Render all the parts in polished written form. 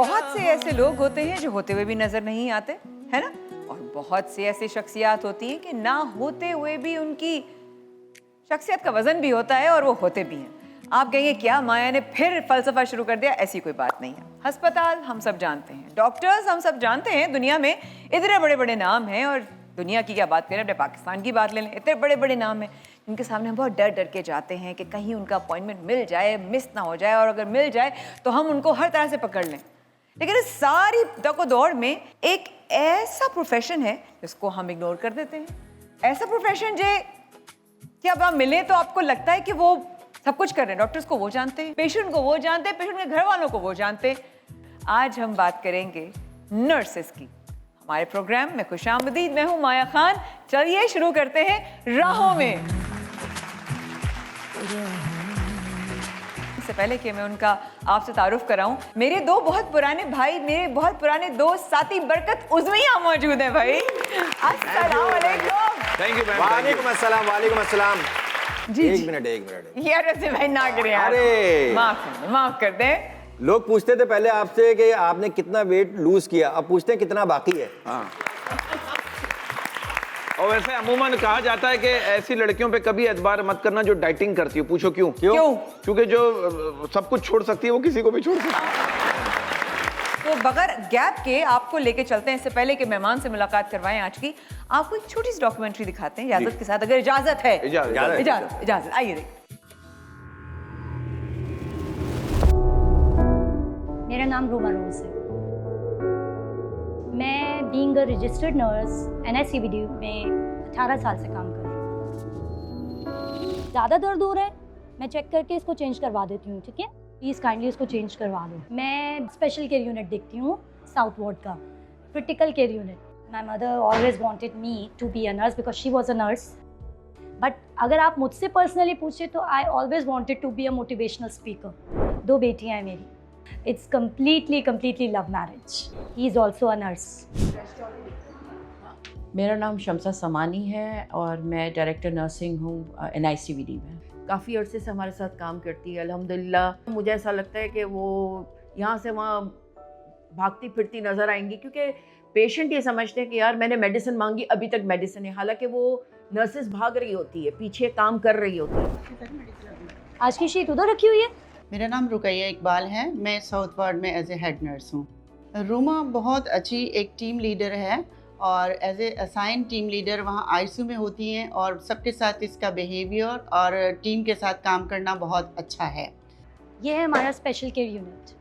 बहुत से ऐसे लोग होते हैं जो होते हुए भी नजर नहीं आते, है ना? और बहुत सी ऐसी शख्सियात होती हैं कि ना होते हुए भी उनकी शख्सियत का वजन भी होता है और वो होते भी हैं। आप कहेंगे क्या माया ने फिर फलसफा शुरू कर दिया? ऐसी कोई बात नहीं है। अस्पताल हम सब जानते हैं, डॉक्टर्स हम सब जानते हैं, दुनिया में इतने बड़े बड़े नाम हैं, और दुनिया की क्या बात करें, अपने पाकिस्तान की बात ले लें, इतने बड़े बड़े नाम हैं जिनके सामने हम बहुत डर डर के जाते हैं कि कहीं उनका अपॉइंटमेंट मिल जाए, मिस ना हो जाए, और अगर मिल जाए तो हम उनको हर तरह से पकड़ लें। लेकिन इस सारी दौड़ में एक ऐसा प्रोफेशन है जिसको हम इग्नोर कर देते हैं। ऐसा प्रोफेशन जो कि अब आप मिले तो आपको लगता है कि वो सब कुछ कर रहे हैं। डॉक्टर्स को वो जानते हैं, पेशेंट को वो जानते हैं, पेशेंट के घर वालों को वो जानते हैं। आज हम बात करेंगे नर्सेस की। हमारे प्रोग्राम में खुशामदीद, मैं हूं माया खान। चलिए शुरू करते हैं राहों में। इससे पहले कि मैं उनका आपसे तारुफ कराऊं, मेरे दो बहुत पुराने भाई, मेरे बहुत पुराने दोस्त साथी बरकत उज़्वी यहाँ मौजूद हैं। भाई अस्सलाम वालेकुम। Thank you ma'am. वालेकुम अस्सलाम, वालेकुम अस्सलाम। जी एक मिनट यार ऐसे भाई ना करें यार। अरे माफ कर दें। लोग पूछते थे पहले आपसे कि आपने कितना वेट लूज किया, अब पूछते हैं कितना बाकी है। हाँ। और वैसे अमूमन कहा जाता है कि ऐसी लड़कियों पे कभी एतबार मत करना जो डाइटिंग करती हो। पूछो क्यों? क्योंकि जो सब कुछ छोड़ सकती है वो किसी को भी छोड़ सकती है। तो बगैर गैप के आपको लेके चलते हैं। इससे पहले कि मेहमान से मुलाकात करवाएं आज की, आपको एक छोटी सी डॉक्यूमेंट्री दिखाते हैं इजाजत के साथ, अगर इजाजत है। इजाजत आइए। मेरा नाम रोमा रोज है। मैं being a registered nurse NICVD में 18 साल से काम कर रही हूँ। ज़्यादा दर्द हो रहा है, मैं चेक करके इसको चेंज करवा देती हूँ, ठीक है? प्लीज़ काइंडली इसको चेंज करवा दो। मैं स्पेशल केयर यूनिट देखती हूँ, साउथ वार्ड का critical care unit. My mother always wanted me to be a nurse because she was a nurse. But अगर आप मुझसे पर्सनली पूछे तो I always wanted to be a motivational speaker. 2 बेटियाँ हैं मेरी। It's completely love marriage. He is also a nurse. मेरा नाम शमसा समानी है और मैं डायरेक्टर नर्सिंग हूँ NICVD में। काफ़ी अरसे से हमारे साथ काम करती है अल्हम्दुलिल्लाह। मुझे ऐसा लगता है कि वो यहाँ से वहाँ भागती फिरती नज़र आएंगी, क्योंकि पेशेंट ये समझते हैं कि यार मैंने मेडिसिन मांगी, अभी तक मेडिसिन है, हालांकि वो नर्सेज भाग रही होती है, पीछे काम कर रही होती है। आज की शीट उधर रखी हुई है। मेरा नाम रुकैया इकबाल है। मैं साउथ वार्ड में एज ए हेड नर्स हूँ। रूमा बहुत अच्छी एक टीम लीडर है और as a assign team leader वहाँ ICU में होती हैं और सबके साथ इसका बिहेवियर और टीम के साथ काम करना बहुत अच्छा है। ये है हमारा स्पेशल केयर यूनिट।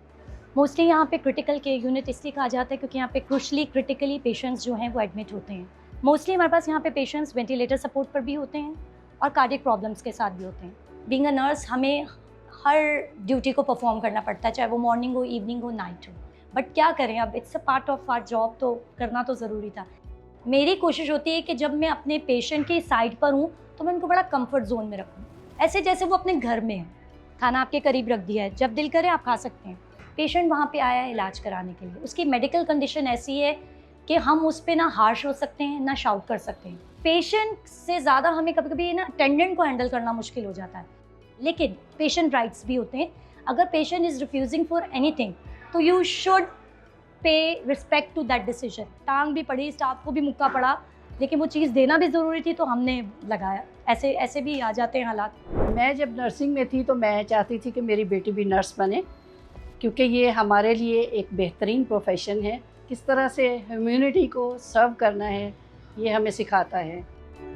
मोस्टली यहाँ पे क्रिटिकल केयर यूनिट इसलिए कहा जाता है क्योंकि यहाँ पे क्रिटिकली पेशेंट्स जो हैं वो एडमिट होते हैं। मोस्टली हमारे पास यहाँ पे पेशेंट्स वेंटिलेटर सपोर्ट पर भी होते हैं और कार्डियक प्रॉब्लम्स के साथ भी होते हैं। बीइंग अ नर्स हमें हर ड्यूटी को परफॉर्म करना पड़ता है, चाहे वो मॉर्निंग हो, इवनिंग हो, नाइट हो। बट क्या करें, अब it's a part of our job, तो करना तो ज़रूरी था। मेरी कोशिश होती है कि जब मैं अपने पेशेंट की साइड पर हूँ तो मैं उनको बड़ा कंफर्ट जोन में रखूँ, ऐसे जैसे वो अपने घर में है। खाना आपके करीब रख दिया है, जब दिल करे आप खा सकते हैं। पेशेंट वहाँ पे आया है इलाज कराने के लिए, उसकी मेडिकल कंडीशन ऐसी है कि हम उस पर ना हार्श हो सकते हैं ना शाउट कर सकते हैं। पेशेंट से ज़्यादा हमें कभी कभी ना अटेंडेंट को हैंडल करना मुश्किल हो जाता है। लेकिन पेशेंट राइट्स भी होते हैं। अगर patient is refusing for anything तो you should pay respect to that decision. टांग भी पड़ी, स्टाफ को भी मुक्का पड़ा, लेकिन वो चीज़ देना भी ज़रूरी थी तो हमने लगाया। ऐसे भी आ जाते हैं हालात। मैं जब नर्सिंग में थी तो मैं चाहती थी कि मेरी बेटी भी नर्स बने, क्योंकि ये हमारे लिए एक बेहतरीन प्रोफेशन है। किस तरह से ह्यूमैनिटी को सर्व करना है ये हमें सिखाता है।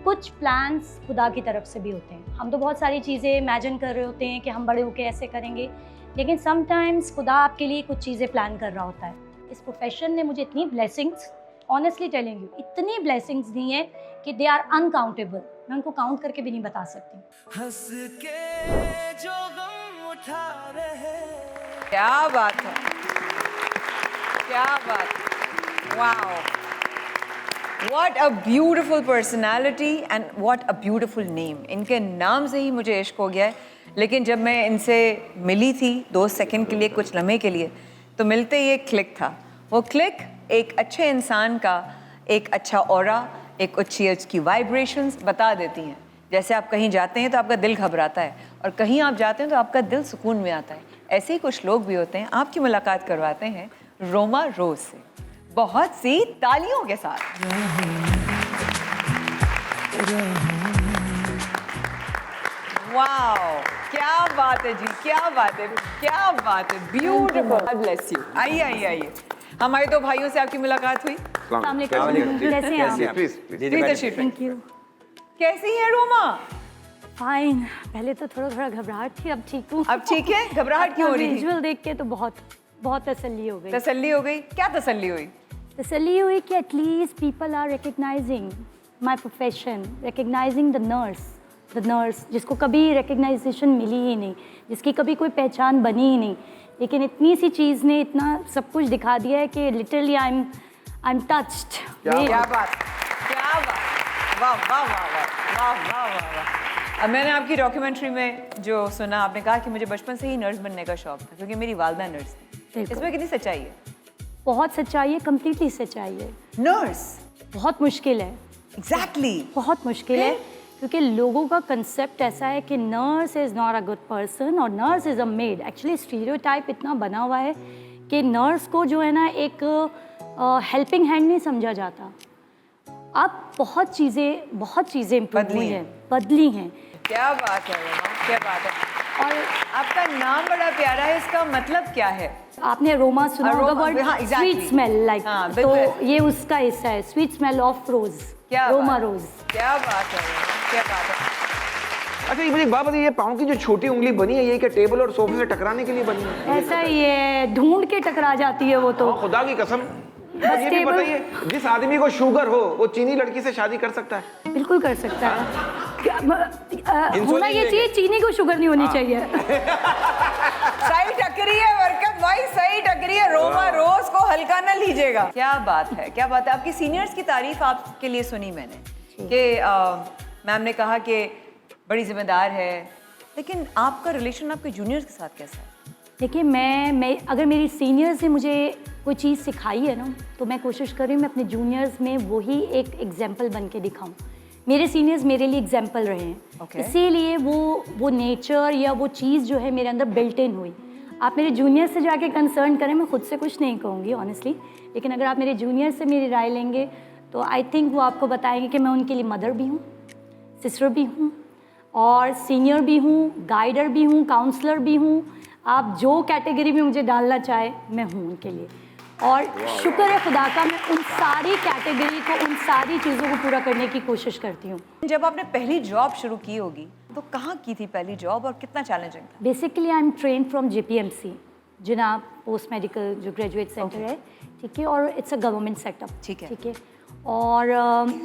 कुछ प्लान्स खुदा की तरफ से भी होते हैं। हम तो बहुत सारी चीज़ें इमेजिन कर रहे होते हैं कि हम बड़े होके ऐसे करेंगे, लेकिन समटाइम्स खुदा आपके लिए कुछ चीज़ें प्लान कर रहा होता है। इस प्रोफेशन ने मुझे इतनी ब्लेसिंग्स, ऑनेस्टली टेलिंग यू, इतनी ब्लेसिंग्स दी हैं कि दे आर अनकाउंटेबल। मैं उनको काउंट करके भी नहीं बता सकती। हंस के जो गम उठा रहे। क्या बात है, क्या बात है, wow, What a beautiful personality and what a beautiful name. इनके नाम से ही मुझे इश्क हो गया है। लेकिन जब मैं इनसे मिली थी 2 सेकंड के लिए, कुछ लम्हे के लिए, तो मिलते ही एक क्लिक था। वो क्लिक एक अच्छे इंसान का एक अच्छा ऑरा, एक अच्छी उसकी वाइब्रेशंस बता देती हैं। जैसे आप कहीं जाते हैं तो आपका दिल घबराता है और कहीं आप जाते हैं तो आपका दिल सुकून में आता है। ऐसे ही कुछ लोग भी होते हैं। आपकी मुलाकात करवाते हैं रोमा रोज से। बहुत सी तालियों के साथ। वाओ, क्या बात है जी, क्या बात है, क्या बात है, ब्यूटीफुल। God bless you. आइए आइए आइए। हमारे दो भाइयों से आपकी मुलाकात हुई। अस्सलाम वालेकुम। कैसे हैं आप? प्लीज प्लीज तशरीफ। Thank you. कैसी है रोमा? फाइन। पहले तो थोड़ा घबराहट थी, अब ठीक हूँ। अब ठीक है? घबराहट क्यों हो रही थी? विजुअल देख के तो बहुत तसल्ली हो गई। तसल्ली हो गई? क्या तसल्ली हुई? तसल्ली हुई कि at least people are recognising my profession, recognising the nurse जिसको कभी रिकग्नाइजेशन मिली ही नहीं, जिसकी कभी कोई पहचान बनी ही नहीं, लेकिन इतनी सी चीज़ ने इतना सब कुछ दिखा दिया है कि लिटरली आई एम टच्ड। क्या बात, क्या बात, वाह वाह वाह वाह वाह वाह वाह वाह। अब मैंने आपकी डॉक्यूमेंट्री में जो सुना, आपने कहा कि मुझे बचपन से ही नर्स बनने का शौक था क्योंकि मेरी वालदा नर्स थी। इसमें कितनी सच्चाई है? बहुत सच्चाई है, कम्प्लीटली सच्चाई है। नर्स बहुत मुश्किल है। एग्जैक्टली बहुत मुश्किल है क्योंकि लोगों का कंसेप्ट ऐसा है कि nurse is not a good person और nurse is a maid. Actually stereotype इतना बना हुआ है कि नर्स को जो है ना एक हेल्पिंग हैंड नहीं समझा जाता। अब बहुत चीज़ें इम्प्रूव हुई हैं, बदली हैं। क्या बात है रोमा, क्या बात है। और आपका नाम बड़ा प्यारा है, इसका मतलब क्या है? आपने रोमा सुना होगा, वर्ड हाँ, exactly. स्वीट स्मेल लाइक, हाँ, तो बिल्कुल। ये उसका हिस्सा है, स्वीट स्मेल ऑफ रोज, क्या रोमा बात- रोज। क्या बात है रोमा, क्या बात है। अच्छा, ये मुझे एक बात बताइए, ये पाँव की जो छोटी उंगली बनी है, ये क्या टेबल और सोफे से टकराने के लिए बनी है? ऐसा ही है, ढूंढ के टकरा जाती है वो तो। हाँ, खुदा की कसम। बस और ये भी टेबल- बताइए, जिस आदमी को शुगर हो वो चीनी लड़की से शादी कर सकता है? बिल्कुल कर सकता है। होना ये लेके। चाहिए, चीनी को शुगर नहीं होनी चाहिए। सही टकरी है बरकत भाई, सही टकरी है। रोमा रोज को हल्का ना लीजिएगा। क्या बात है, क्या बात है। आपकी सीनियर्स की तारीफ आपके लिए सुनी मैंने कि मैम ने कहा कि बड़ी जिम्मेदार है, लेकिन आपका रिलेशन आपके जूनियर्स के साथ कैसा है? देखिए, मैं अगर मेरी सीनियर्स ने मुझे कोई चीज़ सिखाई है ना, तो मैं कोशिश कर रही हूँ मैं अपने जूनियर्स में वही एक एग्जाम्पल बन के दिखाऊँ। मेरे सीनियर्स मेरे लिए एग्जाम्पल रहे हैं, Okay. इसीलिए वो नेचर या वो चीज़ जो है मेरे अंदर बिल्ट इन हुई। आप मेरे जूनियर से जाके कंसर्न करें, मैं खुद से कुछ नहीं कहूँगी ऑनेस्टली, लेकिन अगर आप मेरे जूनियर से मेरी राय लेंगे तो आई थिंक वो आपको बताएंगे कि मैं उनके लिए मदर भी हूँ, सिस्टर भी हूँ और सीनियर भी हूँ, गाइडर भी हूँ, काउंसलर भी हूँ। आप जो कैटेगरी में मुझे डालना चाहे मैं हूँ उनके लिए, और शुक्र है खुदा का, मैं उन सारी कैटेगरी को, उन सारी चीज़ों को पूरा करने की कोशिश करती हूँ। जब आपने पहली जॉब शुरू की होगी तो कहाँ की थी पहली जॉब और कितना चैलेंजिंग था? Basically I am train from JPMC, Jinnah post medical जो ग्रेजुएट सेंटर है, ठीक है, और इट्स अ गवर्नमेंट सेटअप, ठीक है। ठीक है। और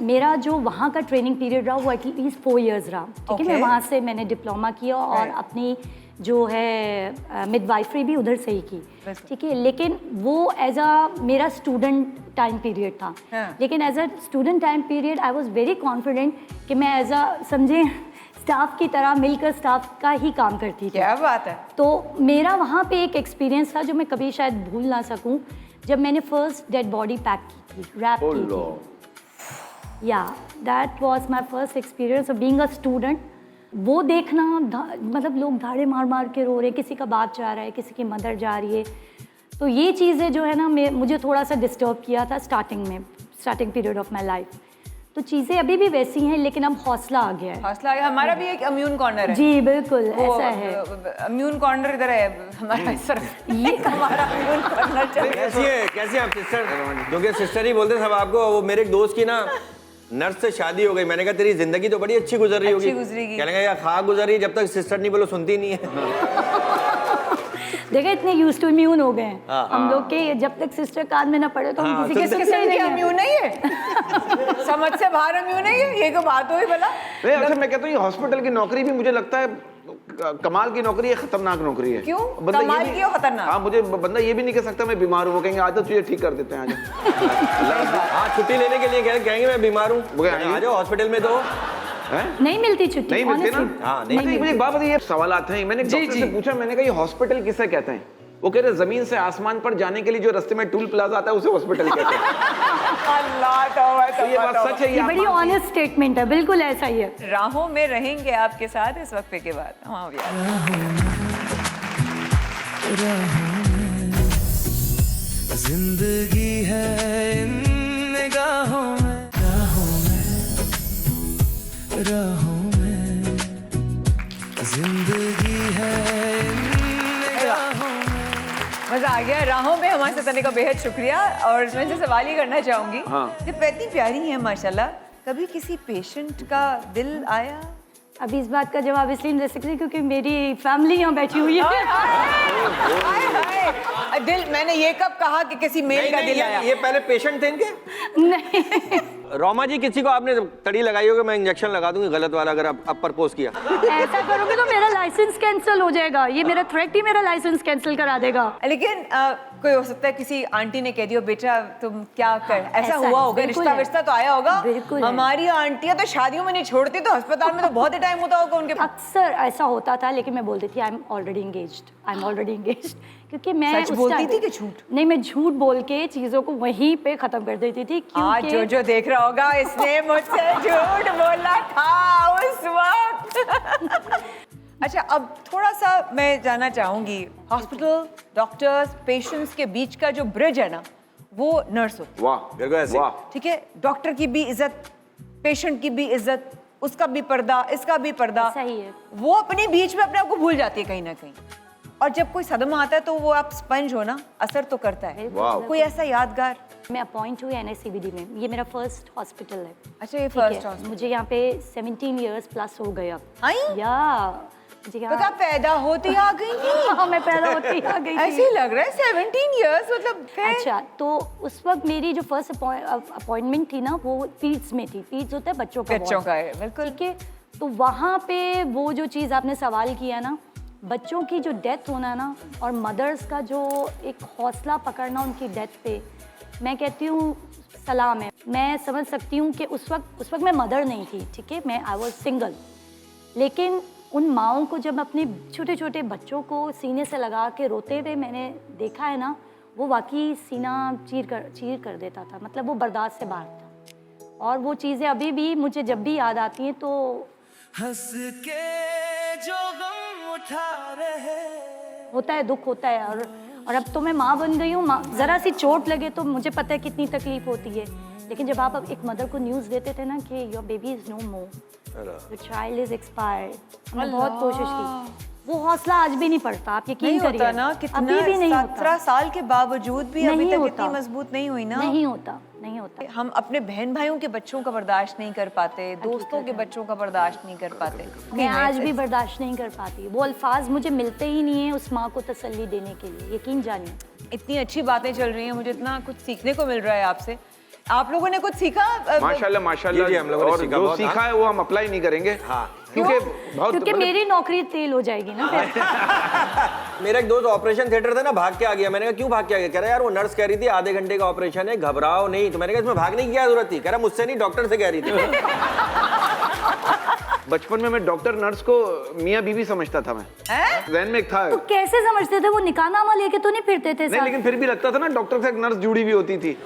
मेरा जो वहाँ का ट्रेनिंग पीरियड रहा वो एटलीस्ट 4 इयर्स रहा, ठीक है। Okay. मैं वहाँ से मैंने डिप्लोमा किया और Right. अपनी जो है मिडवाइफरी भी उधर से ही की, बिल्कुल। ठीक है। लेकिन वो एज अ मेरा स्टूडेंट टाइम पीरियड था, हाँ। लेकिन as a student time period I was very confident कि मैं एज अ समझे स्टाफ की तरह मिलकर स्टाफ का ही काम करती थी। क्या बात है। तो मेरा वहाँ पे एक एक्सपीरियंस था जो मैं कभी शायद भूल ना सकूं, जब मैंने फर्स्ट डेड बॉडी पैक की थी, रैप की थी। या that was my first experience of being a student. वो देखना, मतलब लोग धाड़े मार मार के रो रहे हैं, किसी का बाप जा रहा है, किसी की मदर जा रही है, तो ये चीज़ें जो है ना मुझे थोड़ा सा डिस्टर्ब किया था starting period of my life. तो चीज़ें अभी भी वैसी हैं, लेकिन अब हौसला आ गया है। हौसला आ गया। हमारा भी एक इम्यून कॉर्नर है। जी बिल्कुल, वो ऐसा है। इम्यून कॉर्नर इधर है हमारा, सर ये हमारा इम्यून कॉर्नर चल रहा है। कैसी है आप सिस्टर? जो कि सिस्टर ही बोलते हैं सब आपको। वो मेरे एक दोस्त की ना नर्स से शादी हो गई। मैंने कहा तेरी जिंदगी तो बड़ी अच्छी गुजर रही होगी। अच्छी गुजरेगी। कहने लगा यार खा गुजरी, जब तक सिस्टर नहीं बोलो सुनती नहीं है। देखा, इतने यूज टू इम्यून हो गए हैं हाँ। हम लोग के, जब तक सिस्टर कान में ना पड़े तो हम हाँ, किसी के किस सुनते ही किस्म की नहीं हैं। इम्यून नहीं है। समझ से बाहर इम्यून नहीं है, ये तो बात हुई भला। नहीं, अच्छा मैं कहता हूँ ये हॉस्पिटल की नौकरी भी मुझे लगता है कमाल की नौकरी है, खतरनाक नौकरी है। क्यों? बंदा ये कमाल भी- की और खतरनाक? हाँ, मुझे बंदा ये भी नहीं कह सकता मैं बीमार हूँ। वो कहेंगे आज तो तुझे ठीक कर देते हैं, आज हाँ, छुट्टी लेने के लिए कहेंगे मैं बीमार हूँ, वो कहेंगे, आ जाओ हॉस्पिटल में। तो नहीं मिलती छुट्टी, नहीं मिलती ना। honestly। हाँ, नहीं अच्छा, मुझे एक बात बताइए, सवाल आते हैं। मैंने डॉक्टर से पूछा, मैंने कहा ये हॉस्पिटल किसे कहते हैं? वो कह रहे जमीन से आसमान पर जाने के लिए जो रास्ते में टूल प्लाजा आता है उसे हॉस्पिटल कहते हैं। अल्लाह तौबा तो ये बात सच है, ये आप बड़ी मानती हैं? ऑनेस्ट स्टेटमेंट है, बिल्कुल ऐसा ही है। राहों में रहेंगे आपके साथ इस वक्फे के बाद। हाँ यार। जिंदगी है इन निगाहों में, राहों में, राहों में, जिंदगी है इन निगाहों में। मजा आ गया। राहों में हमारे साथ आने का बेहद शुक्रिया। और मैं से सवाल ही करना चाहूंगी, हाँ। जब इतनी प्यारी है माशाल्लाह, कभी किसी पेशेंट का दिल आया? अभी इस बात का जवाब इसलिए नहीं दे सकती क्योंकि मेरी फैमिली यहाँ बैठी हुई है। हाय हाय, दिल मैंने ये कब कहा कि किसी मेल का दिल आया? ये पहले पेशेंट थे इनके? नहीं, रोमा जी, किसी को आपने तड़ी लगाई होगी, मैं इंजेक्शन लगा दूंगी गलत वाला अगर आप प्रपोज किया। ऐसा करोगे तो मेरा लाइसेंस कैंसिल हो जाएगा। ये मेरा थ्रेट ही मेरा लाइसेंस कैंसिल करा देगा। लेकिन कोई हो सकता है किसी आंटी ने कह दिया बेटा तुम क्या कर, ऐसा ऐसा हुआ है, होगा, बिल्कुल रिश्ता है। विश्ता तो आया होगा। बिल्कुल है। हमारी आंटियां तो शादियों में नहीं छोड़ती, तो अस्पताल में तो बहुत ही टाइम होता होगा उनके पास। अक्सर ऐसा होता था, लेकिन मैं बोलती थी आई एम ऑलरेडी एंगेज्ड, क्योंकि मैं सच उस बोलती time- थी कि झूठ? नहीं, मैं झूठ बोल के चीजों को वहीं पे खत्म कर देती थी आज क्योंकि जो देख रहा होगा इसने मुझसे झूठ बोला था उस वक्त। अच्छा, अब थोड़ा सा मैं जानना चाहूंगी, हॉस्पिटल, डॉक्टर्स, पेशेंट्स के बीच का जो ब्रिज है ना, वो नर्स होती है। वाह, बिल्कुल ऐसे। वाह। ठीक है, डॉक्टर की भी इज्जत, पेशेंट की भी इज्जत, उसका भी पर्दा, इसका भी पर्दा। ऐसा ही है। वो अपने बीच में अपने आप को भूल जाती है कहीं ना कहीं। और जब कोई सदमा आता है तो वो आप स्पंज हो ना, असर तो करता है। वाह। कोई ऐसा यादगार? मैं अपॉइंट हुई NICVD में। ये मेरा फर्स्ट हॉस्पिटल है। अच्छा, ये ठीक फर्स्ट है, हॉस्पिटल। मुझे यहाँ पे 17 इयर्स प्लस हो गए अब। आई? या मुझे तो यहाँ क्या पैदा होती आ गई थी? हाँ, मैं पैदा होती आ गई ऐसे थी। ही लग रहा है 17 इयर्स, मतलब फिर? अच्छा, तो उस वक्त मेरी जो फर्स्ट अपॉइंटमेंट थी ना, वो पीड्स में थी। पीड्स होता है बच्चों का बच्चों ward। का है, बिल्कुल। ठीक है, तो वहाँ पे वो जो चीज़ आपने सवाल किया ना, बच्चों की जो डेथ होना ना, और मदर्स का जो एक हौसला पकड़ना उनकी डेथ पे, मैं कहती हूँ सलाम है। मैं समझ सकती हूँ कि उस वक्त मैं मदर नहीं थी, ठीक है, मैं आई वॉज सिंगल, लेकिन उन माओं को जब अपने छोटे छोटे बच्चों को सीने से लगा के रोते हुए मैंने देखा है ना, वो वाकई सीना चीर कर देता था। मतलब वो बर्दाश्त से बाहर था। और वो चीज़ें अभी भी मुझे जब भी याद आती हैं तो हंस के जो गम उठा रहे, होता है, दुख होता है। और अब तो मैं माँ बन गई हूँ, ज़रा सी चोट लगे तो मुझे पता है कितनी तकलीफ होती है। लेकिन जब आप अब एक मदर को न्यूज़ देते थे ना कि your baby is no more, the child is expired, हमने बहुत कोशिश की, वो हौसला आज भी नहीं पड़ता। आप यकीन नहीं करिए, होता ना, कितना अभी भी नहीं 17 होता, साल के बावजूद भी अभी नहीं तक होता। इतनी मजबूत नहीं हुई ना। नहीं होता। हम अपने बहन भाइयों के बच्चों का बर्दाश्त नहीं कर पाते, दोस्तों के बच्चों का बर्दाश्त नहीं कर पाते। मैं आज भी बर्दाश्त नहीं कर पाती। वो अल्फाज मुझे मिलते ही नहीं है उस माँ को तसल्ली देने के लिए, यकीन जानिए। इतनी अच्छी बातें चल रही हैं, मुझे इतना कुछ सीखने को मिल रहा है आपसे। आप लोगों ने कुछ सीखा? माशाल्लाह माशाल्लाह। जी, हम लोगों ने और सीखा जो बहुत, सीखा है वो हम अप्लाई नहीं करेंगे। हाँ। क्योंकि बहुत क्योंकि मेरी नौकरी तेल हो जाएगी ना फिर। मेरा एक दोस्त ऑपरेशन थिएटर था ना, भाग के आ गया। मैंने कहा क्यों भाग के आ गया? कह रहा यार वो नर्स कह रही थी आधे घंटे का ऑपरेशन है, घबराओ नहीं। तो मैंने कहा इसमें भागने की क्या जरूरत थी? कह रहा मुझसे नहीं, डॉक्टर से कह रही थी। बचपन में मैं डॉक्टर नर्स को मियाँ बीवी समझता था। मैं जहन में एक था। तो कैसे समझते थे? वो निकाहनामा लेके तो नहीं फिरते थे नहीं, साथ? लेकिन फिर भी लगता था ना डॉक्टर से एक नर्स जुड़ी भी होती थी।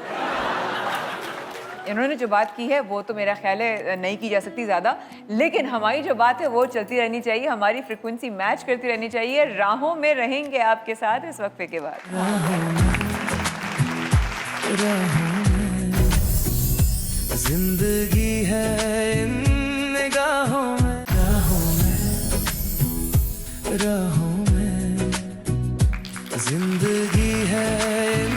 इन्होंने जो बात की है वो तो मेरा ख्याल है नहीं की जा सकती ज़्यादा, लेकिन हमारी जो बात है वो चलती रहनी चाहिए, हमारी फ्रिक्वेंसी मैच करती रहनी चाहिए। राहों में रहेंगे आपके साथ इस वक्फे के बाद। जिंदगी है इन निगाहों में, राहों में, राहों में, जिंदगी है इन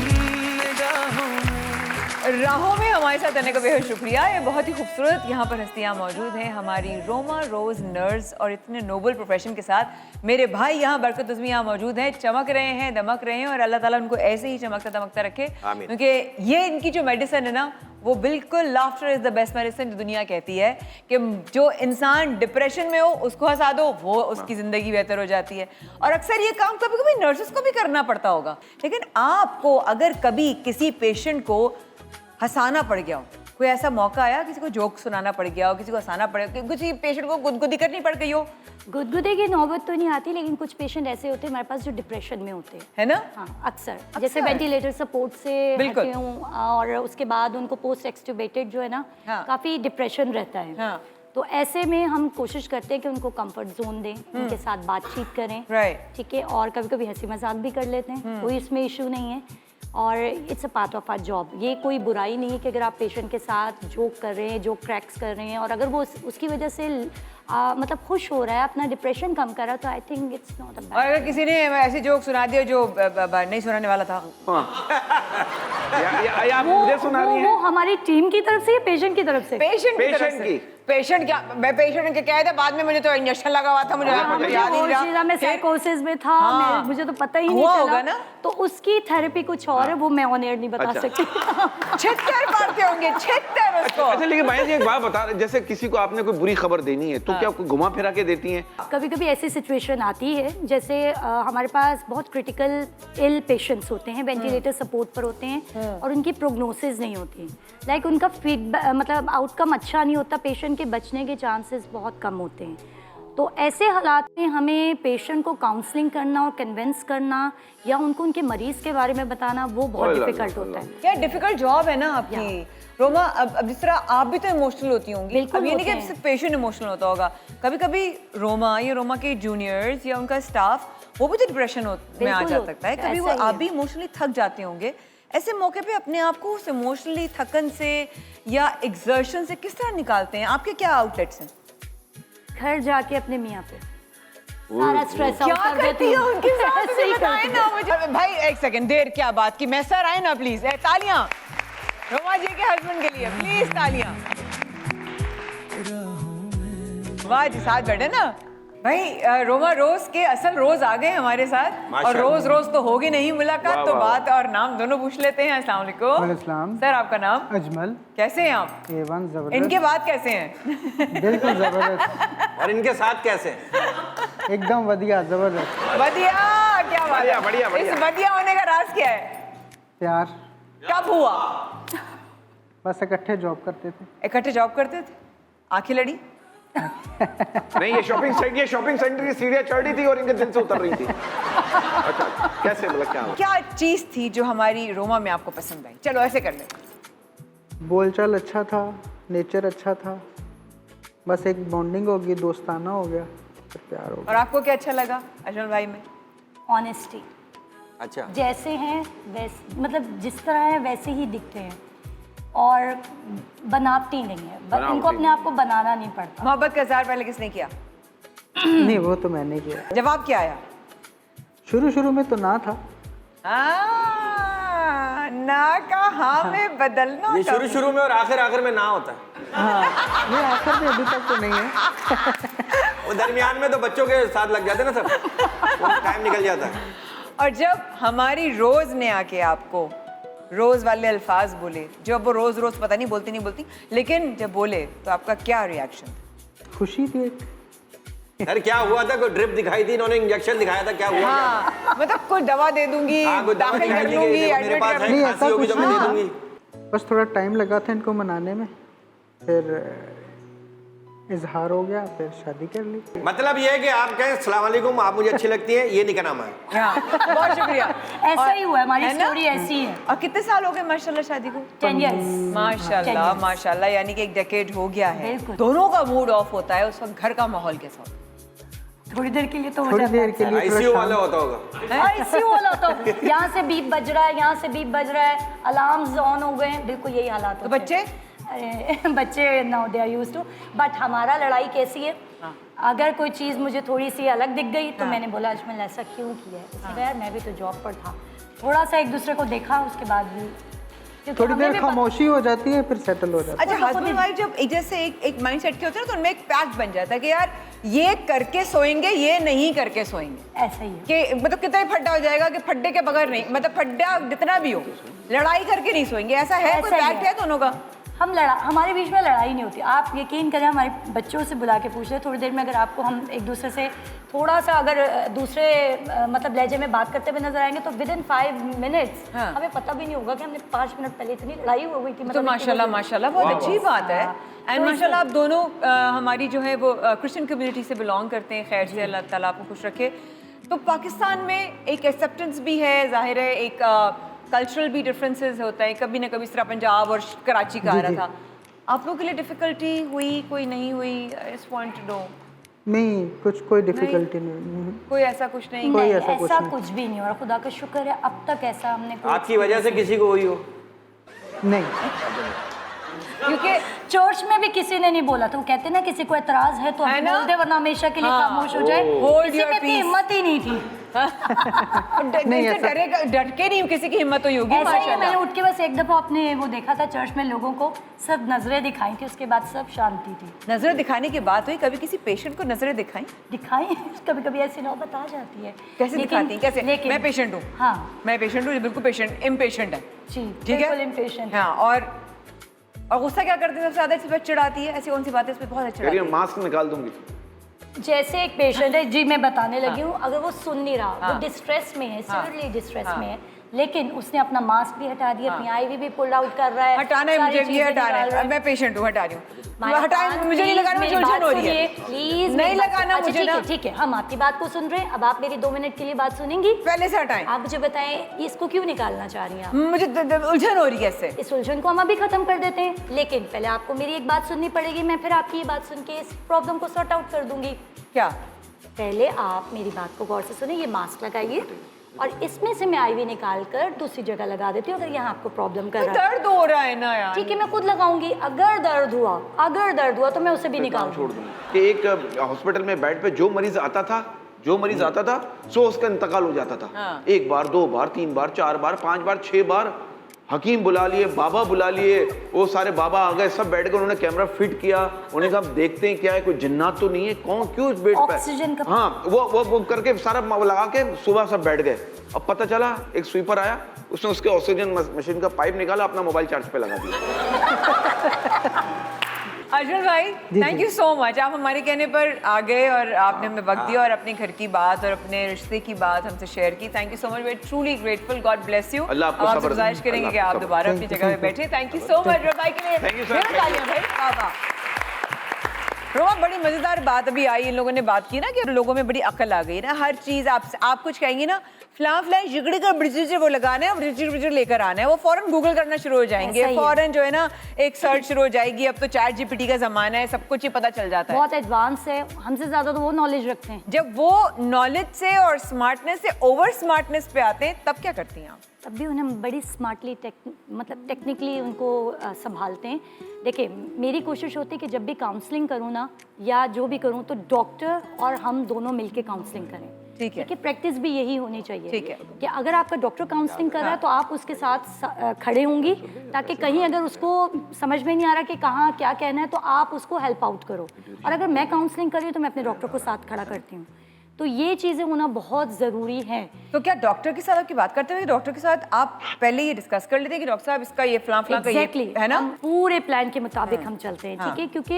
निगाहों में। राहों में हमारे साथ आने का बेहद शुक्रिया। ये बहुत ही खूबसूरत यहाँ पर हस्तियाँ मौजूद हैं, हमारी रोमा रोज नर्स, और इतने नोबल प्रोफेशन के साथ मेरे भाई यहाँ बरकत उज़्मी यहाँ मौजूद हैं, चमक रहे हैं, दमक रहे हैं, और अल्लाह ताला उनको ऐसे ही चमकता दमकता रखे। आमीन। क्योंकि ये इनकी जो मेडिसिन है ना, वो बिल्कुल laughter is the best medicine. जो दुनिया कहती है कि जो इंसान डिप्रेशन में हो उसको हंसा दो, वो उसकी ज़िंदगी बेहतर हो जाती है। और अक्सर ये काम कभी कभी नर्सेस को भी करना पड़ता होगा, लेकिन आपको अगर कभी किसी पेशेंट को हंसाना पड़ गया हो, कोई ऐसा मौका आया किसी को जोक सुनाना पड़ गया हो, किसी को हंसाना पड़ गया, किसी पेशेंट को गुदगुदी करनी पड़ गई हो? गुदगुदे की नौबत तो नहीं आती, लेकिन कुछ पेशेंट ऐसे होते हैं हमारे पास जो डिप्रेशन में होते हैं, है ना? हाँ, अक्सर। जैसे वेंटिलेटर सपोर्ट से बिल्कुल। हटे हूँ, और उसके बाद उनको पोस्ट एक्सट्यूबेटेड जो है ना, हाँ। काफ़ी डिप्रेशन रहता है। हाँ। तो ऐसे में हम कोशिश करते हैं कि उनको कंफर्ट जोन दें, उनके साथ बातचीत करें, राइट। ठीक है, और कभी कभी हंसी मजाक भी कर लेते हैं, कोई इसमें इशू नहीं है। और it's a part of our job. ये कोई बुराई नहीं है कि अगर आप पेशेंट के साथ जोक कर रहे हैं, जोक क्रैक्स कर रहे हैं, और अगर वो उसकी वजह से मतलब खुश हो रहा है, अपना डिप्रेशन कम कर रहा है, तो I think it's not a bad. और अगर किसी ने ऐसी जोक सुना दिया जो नहीं सुनाने वाला था, या मुझे सुना रही वो है? हमारी टीम की तरफ से या पेशेंट की तरफ से? पेशेंट की तरफ से। पेशेंट क्या, मैं पेशेंट के कह था, बाद में मुझे तो इंजेक्शन लगा हुआ था, मुझे याद नहीं रहा। मैं साइकोसिस में था, मुझे तो पता ही नहीं हुआ चला होगा ना? तो उसकी थेरेपी कुछ और है, वो मैं ऑन एयर नहीं बता सकती। 76 मारते होंगे, 76 उसको। अच्छा, लेकिन भाई जी एक बात बता, जैसे किसी को आपने कोई बुरी खबर देनी है तो क्या कोई घुमा फिरा के देती हैं? कभी कभी ऐसी सिचुएशन आती है, जैसे हमारे पास बहुत क्रिटिकल इल पेशेंट्स होते हैं, वेंटिलेटर सपोर्ट पर होते हैं, और उनकी प्रोग्नोसिस नहीं होती, लाइक उनका फीडबैक मतलब आउटकम अच्छा नहीं होता, पेशेंट के बचने के चांसेस बहुत कम होते हैं। तो ऐसे हालात में हमें पेशेंट को काउंसलिंग करना और कन्विंस करना या उनको उनके मरीज के बारे में बताना, वो बहुत डिफिकल्ट होता है। क्या डिफिकल्ट जॉब है ना आपकी रोमा। अब जिस तरह आप भी तो इमोशनल होती होंगी, अब ये नहीं कि सिर्फ पेशेंट इमोशनल होता होगा, कभी कभी रोमा या रोमा के जूनियर्स या उनका स्टाफ वो भी तो डिप्रेशन में आ जा सकता है, कभी वो आप भी इमोशनली थक जाते होंगे। ऐसे मौके पे अपने आप को उस इमोशनली थकन से या एक्सर्शन से किस तरह निकालते हैं? आपके क्या आउटलेट्स हैं? घर जाके अपने मियाँ पे सारा स्ट्रेस क्या करती हो उनके साथ? ऐसे ही बताएं ना मुझे। भाई एक सेकंड, देर क्या बात की, मैं सर आए ना प्लीज। तालियां रोमा जी के हस्बैंड के लिए, प्लीज तालियां। वाह जी, साथ बैठे ना भाई। रोमा रोज के असल रोज आ गए हमारे साथ, और रोज रोज तो होगी नहीं मुलाकात, तो बात और नाम दोनों पूछ लेते हैं। अस्सलाम वालेकुम सर, आपका नाम? अजमल। कैसे हैं आप? A1 जबरदस्त। इनके बाद कैसे हैं? बिल्कुल जबरदस्त। और इनके साथ कैसे? एकदम बढ़िया, जबरदस्त। बढ़िया, क्या बात है। बढ़िया, बढ़िया। इस बढ़िया होने का राज क्या है? प्यार। कब हुआ? बस इकट्ठे जॉब करते थे। इकट्ठे जॉब करते थे, आंखें लड़ी? नहीं, ये शॉपिंग सेंटर की सीढ़ियां चढ़ रही थी और इनके दिल से उतर रही थी। अच्छा, कैसे, मतलब क्या? क्या चीज थी जो हमारी रोमा में आपको पसंद आई? चलो ऐसे कर ले। बोलचाल अच्छा था, नेचर अच्छा था, बस एक बॉन्डिंग हो गई, दोस्ताना हो गया, फिर प्यार हो और गया। आपको क्या अच्छा लगा अजमल भाई में? ऑनेस्टी। अच्छा, जैसे हैं वैसे, मतलब जिस तरह है वैसे ही दिखते हैं, और बनावटी नहीं है, बस इनको अपने आप को बनाना नहीं पड़ता। मोहब्बत का इज़हार पहले किसने किया? नहीं, वो तो मैंने किया। जवाब क्या आया? शुरू में तो ना था। ना का हाँ में बदलना। ये शुरू में और आखिर में ना होता है। हाँ, नहीं आखिर में अभी तक तो नहीं है। वो दरमियान में तो बच्चों के साथ लग जाते ना सब, वो टाइम निकल जाता है। और जब हमारी रोज ने आके आपको रोज वाले अल्फाज बोले, जो अब वो रोज रोज पता नहीं बोलती, लेकिन जब बोले तो आपका क्या रिएक्शन? खुशी थी एक। सर क्या हुआ था? कोई ड्रिप दिखाई थी, इन्होंने इंजेक्शन दिखाया था, क्या हुआ? हाँ, मतलब कोई दवा दे दूंगी, दाखिल कर लूंगी, एडमिट कर नहीं, ऐसा कुछ नहीं, दे दूंगी। बस थोड़ा टाइम लगा था इनको मनाने में, फिर इजहार हो गया, फिर शादी कर ली। मतलब ये है कि आप कहें अस्सलाम वालेकुम, आप मुझे अच्छी लगती हैं, ये नहीं कहना है। हाँ, बहुत शुक्रिया। ऐसा ही हुआ, हमारी है ना? स्टोरी ऐसी है। और कितने साल हो गए माशाल्लाह शादी को? 10 years। माशाल्लाह माशाल्लाह, यानी कि एक डेकेड हो गया है। बिल्कुल। दोनों का मूड ऑफ होता है उस वक्त, घर का माहौल कैसा होता है? थोड़ी देर के लिए तो हो थोड़ी जाता है। देर के लिए आईसीयू वाला होता होगा। आईसीयू वाला होता है, यहाँ से बीप बज रहा है, यहाँ से बीप बज रहा है, अलार्म्स ऑन हो गए हैं, बिल्कुल यही हालात तो होते हैं। बच्चे? अरे बच्चे now they are used to, but हमारा लड़ाई कैसी है? अगर कोई चीज़ मुझे थोड़ी सी अलग दिख गई तो मैंने बोला अजमल ऐसा क्यों किया है? उसने यार मैं भी तो जॉब पर था, थोड़ा सा एक दूसरे को देखा, उसके बाद भी थोड़ी देर खामोशी हो जाती है, फिर सेटल हो जाता है। अच्छा, हस्बैंड वाइफ जब एक जैसे एक माइंड सेट के होते हैं ना, तो उनमें एक पैक्ट बन जाता है कि यार ये करके सोएंगे, ये नहीं करके सोएंगे। ऐसा ही है कि मतलब कितना ही फड्डा हो जाएगा कि फड्डे के बगैर नहीं, मतलब फड्डा जितना भी हो, लड़ाई करके नहीं सोएंगे। ऐसा है, कोई पैक्ट है दोनों का? हमारे बीच में लड़ाई नहीं होती। आप यकीन करें, हमारे बच्चों से बुला के पूछ ले थोड़ी देर में, अगर आपको हम एक दूसरे से थोड़ा सा अगर दूसरे मतलब लहजे में बात करते हुए नजर आएंगे तो विद इन 5 मिनट्स हमें पता भी नहीं होगा कि हमने 5 मिनट पहले इतनी लड़ाई हो गई थी। तो माशाल्लाह माशाल्लाह बहुत अच्छी बात है। एंड माशाल्लाह आप दोनों हमारी जो है वो क्रिश्चियन कम्युनिटी से बिलोंग करते हैं, खैर से, अल्लाह ताला आपको खुश रखे। तो पाकिस्तान में एक एक्सेप्टेंस भी है, जाहिर है एक कल्चरल भी डिफरेंसेस होता है, कभी ना कभी इस तरह पंजाब और कराची का आ रहा था। आप लोगों के लिए डिफिकल्टी हुई, कोई नहीं हुई? I just want to know. नहीं, कुछ कोई डिफिकल्टी नहीं। कोई ऐसा कुछ नहीं? कोई नहीं, ऐसा कुछ ऐसा नहीं। कुछ भी नहीं हो रहा, खुदा का शुक्र है अब तक ऐसा हमने कोई आपकी वजह से किसी को हुई हो? नहीं, क्योंकि चर्च में भी किसी ने नहीं बोला था। वो कहते ना किसी को एतराज है तो है हम ना? बोल दे वरना हमेशा के लिए हाँ। खामोश हो जाए। Hold किसी your में इतनी peace. हिम्मत ही नहीं थी। नहीं, जिनसे ऐसा- डरेगा, डट के नहीं किसी की हिम्मत हुई होगी। ऐसा ही है, माशाल्लाह। मैंने उठ के बस एक दफा अपने वो देखा था चर्च में, लोगों को सब नजरें दिखाई थी, उसके बाद सब शांति थी। नजर दिखाने की बात हुई, कभी किसी पेशेंट को नजरें दिखाई? दिखाई कभी कभी ऐसी नौबत आ जाती है। कैसे दिखाती हैं? कैसे? लेकिन मैं पेशेंट हूँ, हाँ मैं पेशेंट हूँ, बिल्कुल पेशेंट इम्पेशेंट है, जी, ठीक है? बिल्कुल impatient है। हाँ, और गुस्सा क्या करती है सबसे ज्यादा? इस पे चिढ़ाती है, ऐसी कौन सी बात है इस पे बहुत अच्छा कह रही चिढ़ाती है है? मास्क निकाल दूंगी। जैसे एक पेशेंट है जी, मैं बताने लगी हूँ, अगर वो सुन नहीं रहा, हाँ। वो डिस्ट्रेस में है, हाँ। सीवियरली डिस्ट्रेस हाँ। में है, लेकिन उसने अपना मास्क भी हटा दिया, हाँ। अपनी आईवी भी पुल आउट कर रहा है, हटाना है सारी मुझे, ये चीजें हटाना निकाल रहा है, मैं पेशेंट हूँ, हटा रही हूँ। माया हटाए, खान, मुझे नहीं please लगाना, मुझे मेरी उलझन बात हो रही है। सुनिए, प्लीज नहीं लगाना अच्छा, मुझे ठीक ना। है, ठीक है, हम आपकी बात को सुन रहे हैं, अब आप मेरी 2 मिनट के लिए बात सुनेंगी? पहले से हटाएं। आप मुझे बताएं इसको क्यों निकालना चाह रही हैं आप? मुझे उलझन हो रही है इससे। इस उलझन को हम अभी खत्म कर देते हैं, लेकिन पहले आपको मेरी एक बात सुननी पड़ेगी, मैं फिर आपकी ये बात सुन के इस प्रॉब्लम को सॉर्ट आउट कर दूंगी। क्या? पहले आप मेरी बात को गौर से सुनिए, ये मास्क लगाइए और इसमें से मैं आईवी निकाल कर दूसरी जगह लगा देती हूँ अगर यहाँ आपको प्रॉब्लम कर रहा है। दर्द हो रहा है ना यार। ठीक है, मैं खुद लगाऊंगी। अगर दर्द हुआ तो मैं उसे भी निकाल छोड़ दूंगी कि एक हॉस्पिटल में बेड पे जो मरीज आता था सो उसका इंतकाल हो जाता था। हाँ। 1 बार 2 बार 3 बार 4 बार 5 बार 6 बार हकीम बुला लिए, बाबा बुला लिए, वो सारे बाबा आ गए, सब बैठ कर उन्होंने कैमरा फिट किया, उन्हें कहा देखते हैं क्या है, कोई जिन्नात तो नहीं है, कौन क्यों इस बेड पे। ऑक्सीजन का हाँ, वो करके सारा लगा के सुबह सब बैठ गए। अब पता चला एक स्वीपर आया, उसने उसके ऑक्सीजन मशीन का पाइप निकाला, अपना मोबाइल चार्ज पे लगा दिया। अजमल भाई, थैंक यू सो मच। आप हमारे कहने पर आ गए और आपने हमें वक्त दिया और अपने घर की बात और अपने रिश्ते की बात हमसे शेयर की। Thank you so much, we are truly grateful. God bless you. Allah आपको आपसे सब्र दे। गुजारिश करेंगे कि अल्लाह आप आपको दोबारा सब्र। अपनी जगह पे बैठे। थैंक यू सो मच भाई के लिए। Thank you, sir. ढेर तालियां भाई। वाह वाह। रोमा, बड़ी मजेदार बात अभी आई, इन लोगों ने बात की ना कि लोगों में बड़ी अकल आ गई ना, हर चीज आप कुछ कहेंगे ना, फ्ला जिगड़ी का ब्रिज वो लगाना है, ब्रिज लेकर आना है, वो फौरन गूगल करना शुरू हो जाएंगे, ऐसा ही है। फौरन जो है ना एक सर्च शुरू हो जाएगी। अब तो चैट जीपीटी का जमाना है, सब कुछ ही पता चल जाता है। बहुत एडवांस है, हमसे ज्यादा तो वो नॉलेज रखते हैं। जब वो नॉलेज से और स्मार्टनेस से ओवर स्मार्टनेस पे आते हैं, तब क्या करती हैं आप? तब भी उन्हें बड़ी स्मार्टली मतलब टेक्निकली उनको संभालते हैं। देखिए, मेरी कोशिश होती है कि जब भी काउंसलिंग करूँ ना या जो भी करूँ तो डॉक्टर और हम दोनों मिलके काउंसलिंग करें। ठीक है। देखिए, प्रैक्टिस भी यही होनी चाहिए। ठीक है। कि अगर आपका डॉक्टर काउंसलिंग कर रहा है तो आप उसके साथ खड़े होंगी, ताकि कहीं अगर उसको समझ में नहीं आ रहा कि कहाँ क्या कहना है तो आप उसको हेल्प आउट करो। और अगर मैं काउंसलिंग कर रही हूँ तो मैं अपने डॉक्टर को साथ खड़ा करती हूँ। तो ये चीज़ें होना बहुत ज़रूरी है। तो क्या डॉक्टर के साथ आपकी बात करते हुए डॉक्टर के साथ आप पहले ये डिस्कस कर लेते हैं कि डॉक्टर साहब इसका ये फलां का Exactly. ये है ना? हम पूरे प्लान के मुताबिक हम चलते हैं, ठीक है, क्योंकि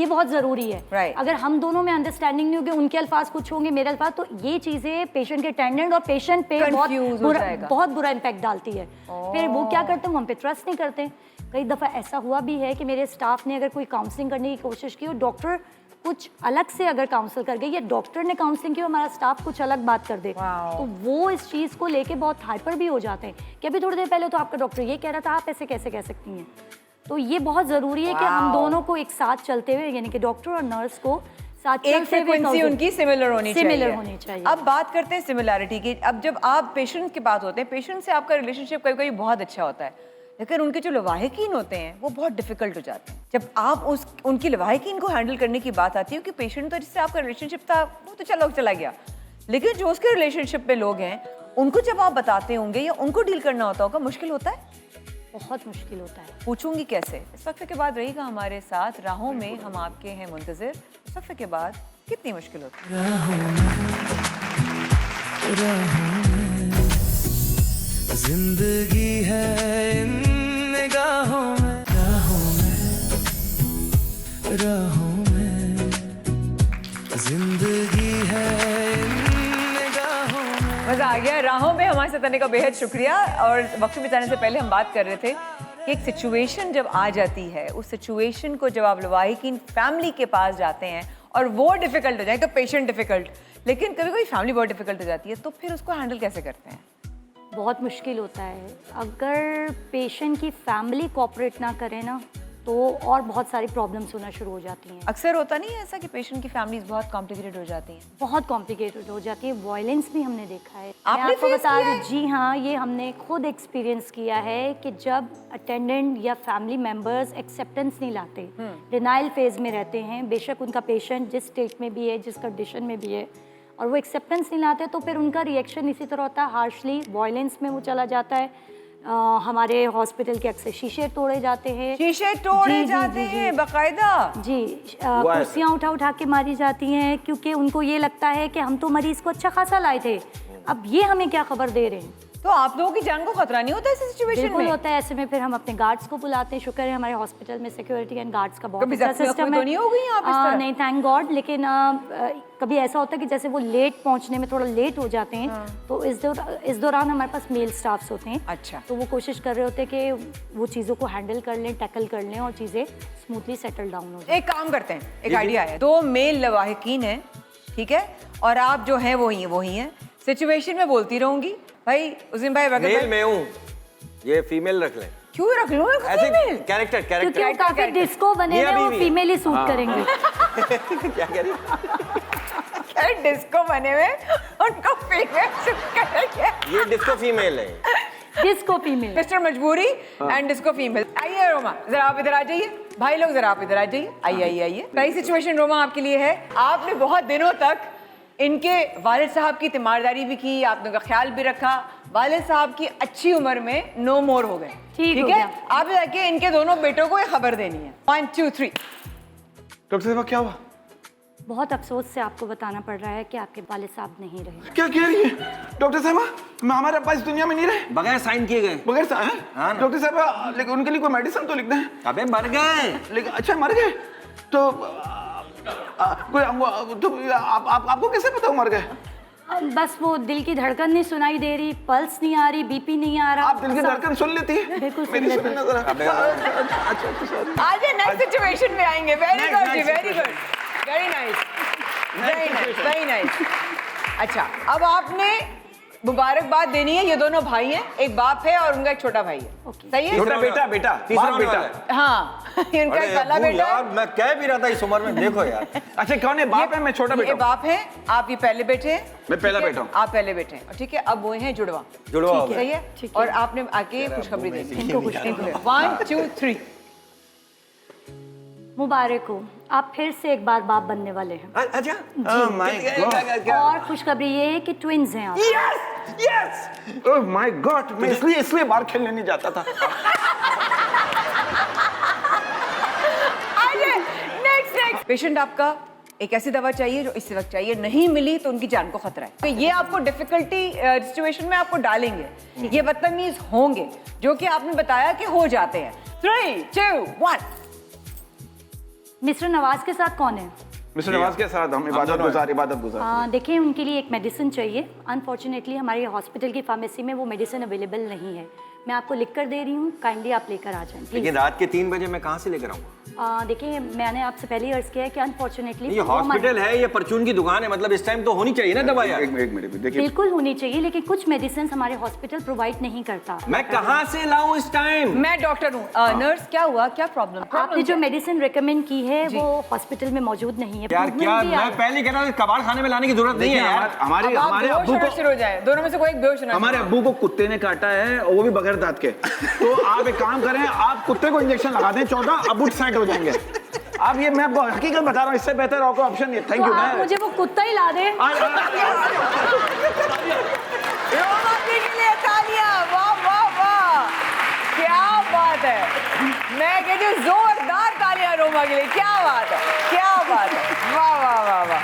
ये बहुत ज़रूरी है। Right. अगर हम दोनों में अंडरस्टैंडिंग नहीं होगी, उनके अल्फाज कुछ होंगे, मेरे अल्फाज, तो ये चीज़ें पेशेंट के अटेंडेंट और पेशेंट पे Confuse हो जाएगा। बहुत बुरा इम्पैक्ट डालती है। फिर वो क्या करते हैं, वो हम पे ट्रस्ट नहीं करते। कई दफ़ा ऐसा हुआ भी है कि मेरे स्टाफ ने अगर कोई काउंसलिंग करने की कोशिश की और डॉक्टर कुछ अलग से अगर काउंसिल कर गए या डॉक्टर ने काउंसलिंग की और हमारा स्टाफ कुछ अलग बात कर दे, तो वो इस चीज़ को लेके बहुत हाइपर भी हो जाते हैं कि अभी थोड़ी देर पहले तो आपका डॉक्टर ये कह रहा था, आप ऐसे कैसे कह सकती हैं। तो ये बहुत ज़रूरी है कि हम दोनों को एक साथ चलते हुए, यानी कि डॉक्टर और नर्स को साथ एक फ्रीक्वेंसी उनकी सिमिलर होनी चाहिए। अब बात करते हैं सिमिलैरिटी की। अब जब आप पेशेंट की बात होते हैं, पेशेंट से आपका रिलेशनशिप कभी कभी बहुत अच्छा होता है, लेकिन उनके जो लवाहिकीन होते हैं वो बहुत डिफिकल्ट हो जाते हैं। जब आप उनकी लवाहिकीन को हैंडल करने की बात आती है कि पेशेंट तो जिससे आपका रिलेशनशिप था वो तो चला गया, लेकिन जो उसके रिलेशनशिप में लोग हैं उनको जब आप बताते होंगे या उनको डील करना होता होगा, मुश्किल होता है? बहुत मुश्किल होता है। पूछूंगी कैसे। इस वक्त के बाद रहिएगा हमारे साथ, राहों में हम आपके हैं मुंतज़िर। इस वक्त के बाद कितनी मुश्किल होती है। जिंदगी है इन निगाहों में, राहों में जिंदगी है इन निगाहों में। मज़ा आ गया। राहों में हमारे साथ आने का बेहद शुक्रिया। और वक्त बिताने से पहले हम बात कर रहे थे कि एक सिचुएशन जब आ जाती है, उस सिचुएशन को जब आप लवाहिकीन फैमिली के पास जाते हैं और वो डिफ़िकल्ट हो जाए तो पेशेंट डिफ़िकल्ट, लेकिन कभी कोई फैमिली बहुत डिफ़िकल्ट हो जाती है, तो फिर उसको हैंडल कैसे करते हैं? बहुत मुश्किल होता है। अगर पेशेंट की फैमिली कोऑपरेट ना करे ना, तो तो और बहुत सारी प्रॉब्लम्स होना शुरू हो जाती हैं। अक्सर होता नहीं है ऐसा कि पेशेंट की फैमिलीज बहुत कॉम्प्लिकेटेड हो जाती हैं? बहुत कॉम्प्लिकेटेड हो जाती है, वायलेंस भी हमने देखा है। आपने मैं आपको face बता किया दूं, जी हाँ, ये हमने खुद एक्सपीरियंस किया है कि जब अटेंडेंट या फैमिली मेम्बर्स एक्सेप्टेंस नहीं लाते, डिनाइल फेज में रहते हैं, बेशक उनका पेशेंट जिस स्टेट में भी है, जिस कंडीशन में भी है, और वो एक्सेप्टेंस नहीं लाते, तो फिर उनका रिएक्शन इसी तरह होता है, हार्शली वायलेंस में वो चला जाता है। हमारे हॉस्पिटल के अक्सर शीशे तोड़े जाते हैं, शीशे तोड़े जी, जी, जाते जी, जी। हैं बाकायदा? जी, कुर्सियाँ उठा के मारी जाती हैं, क्योंकि उनको ये लगता है कि हम तो मरीज को अच्छा खासा लाए थे, अब ये हमें क्या खबर दे रहे हैं। तो आप लोगों की जान को खतरा नहीं होता ऐसी सिचुएशन बिल्कुल में? होता है। ऐसे में फिर हम अपने गार्ड्स को बुलाते हैं। शुक्र है हमारे हॉस्पिटल में सिक्योरिटी एंड गार्ड्स का बहुत कभी अच्छा जख्मी सिस्टम वख्मी है। तो नहीं हो गई आप इस तरह? नहीं, थैंक गॉड। लेकिन कभी ऐसा होता है कि जैसे वो लेट पहुंचने में थोड़ा लेट हो जाते हैं, तो इस दौरान हमारे पास मेल स्टाफ्स होते हैं। अच्छा। तो वो कोशिश कर रहे होते हैं कि वो चीज़ों को हैंडल कर लें, टैकल कर लें और चीज़ें स्मूथली सेटल डाउन हो जाए। एक काम करते हैं, एक आइडिया है। 2 मेल लवाहिकीन हैं, ठीक है, और आप जो हैं वही हैं। सिचुएशन में बोलती रहूंगी। भाई उजिम भाई मेल में हूँ, ये फीमेल रख लें। क्यों रख लूं ऐसे कैरेक्टर क्योंकि वो काफी डिस्को बने मियां हैं, वो बीवी। फीमेल ही सूट करेंगे। क्या कह रही? क्या डिस्को बने हुए उनको फीमेल सूट करेंगे? ये डिस्को फीमेल है। Disco female. मिस्टर मजबूरी एंड डिस्को फीमेल। आइए रोमा, जरा आप इधर आ जाइए। भाई लोग जरा आप इधर आ जाइए। आइए। पहली सिचुएशन रोमा आपके लिए है। आपने बहुत दिनों तक इनके वालिद साहब की तीमारदारी भी की, आपने उनका ख्याल भी रखा। वालिद साहब की अच्छी उम्र में नो मोर हो गए, ठीक हो है? गया। आप जाके इनके दोनों बेटों को ये खबर देनी है। 1 2 3। डॉक्टर साहब क्या हुआ? बहुत अफसोस से आपको बताना पड़ रहा है कि आपके वालिद साहब नहीं रहे। क्या कह रही है डॉक्टर साहब? हमारे अब्बा इस दुनिया में नहीं रहे, बगैर साइन किए गए। बगैर साइन? हाँ ना। डॉक्टर साहब लेकिन उनके लिए कोई मेडिसिन तो लिख दें। अबे मर गए। लेकिन अच्छा मर गए तो कोई तो आपको कैसे पता वो मर गए? बस वो दिल की धड़कन नहीं सुनाई दे रही, पल्स नहीं आ रही, बीपी नहीं आ रहा। आप दिल की धड़कन सुन लेती है? बिल्कुल सुन मेरी लेती सुनिए ना जरा। अच्छा सॉरी। आज नेक्स्ट सिचुएशन में आएंगे। वेरी गुड जी, वेरी गुड, वेरी नाइस। अच्छा, अब आपने मुबारकबाद देनी है। ये दोनों भाई हैं, एक बाप है और उनका एक छोटा भाई है। सही है? छोटा बेटा तीसरा बाप बेटा। हाँ, इनका एक पहला बेटा यार है। मैं कह भी रहा था इस उम्र में, देखो यार। अच्छा कौन है? बाप है, मैं छोटा बेटा ये हूँ। बाप है, आप ये पहले बेटे हैं। मैं पहला ठीक है? बेटा हूँ। आप पहले बेटे हैं, ठीक है। अब वो हैं जुड़वा। जुड़वा हो सही गया। है? ठीक है। और आपने आके खुशखबरी देनी है। इनको खुशखबरी। 1 2 3। मुबारक हो, आप फिर से एक बार बाप बनने वाले हैं। अच्छा Oh my God. और खुशखबरी ये है कि ट्विंस हैं आप। यस ओह माय गॉड, मैं इसलिए बाहर खेलने नहीं जाता था। नेक्स्ट पेशेंट आपका एक ऐसी दवा चाहिए जो इस वक्त चाहिए, नहीं मिली तो उनकी जान को खतरा है। तो ये आपको डिफिकल्टी सिचुएशन में आपको डालेंगे, ये बदतमीज होंगे, जो कि आपने बताया कि हो जाते हैं। 3 2 1। मिस्टर नवाज के साथ कौन है? मिस्टर नवाज के साथ हम इबादत गुजार। देखिए, उनके लिए एक मेडिसिन चाहिए। अनफॉर्चुनेटली हमारे हॉस्पिटल की फार्मेसी में वो मेडिसिन अवेलेबल नहीं है। मैं आपको लिख कर दे रही हूँ, काइंडली आप लेकर आ जाएं। लेकिन रात के 3 बजे मैं कहाँ से लेकर आऊँगा? देखिए, मैंने आपसे पहले ही अर्ज किया है कि अनफॉर्चुनेटली ये हॉस्पिटल है, ये परचून की दुकान है, मतलब इस टाइम तो होनी चाहिए ना दवाई। एक मिनट देखिए, बिल्कुल होनी चाहिए, लेकिन कुछ मेडिसिन हमारे हॉस्पिटल प्रोवाइड नहीं करता। मैं कहाँ से लाऊं इस टाइम? मैं डॉक्टर हूँ। नर्स, क्या हुआ? क्या प्रॉब्लम? आपने जो मेडिसिन रिकमेंड की है वो हॉस्पिटल में मौजूद नहीं है। यार क्या, मैं पहले कह रहा था कबाड़ खाने में लाने की जरूरत नहीं है यार। हमारे अब्बू को शुरू हो जाए, दोनों में से कोई एक बेहोश होना। हमारे अब्बू को कुत्ते ने काटा है और वो भी बगैर दांत के। तो आप एक काम करें, आप कुत्ते को इंजेक्शन लगा दें 14, अब सेट हो जाएंगे। आप ये मैं आपको हकीकत बता रहा हूँ, इससे बेहतर और कोई ऑप्शन नहीं। Thank you. आप मुझे वो कुत्ता ही ला दें। रोमा के लिए तालियां। वाह वाह वाह, क्या बात है। मैं कहती हूँ जोरदार तालियां रोमा के लिए। क्या बात है, क्या बात है। वाह वाह वाह वाह।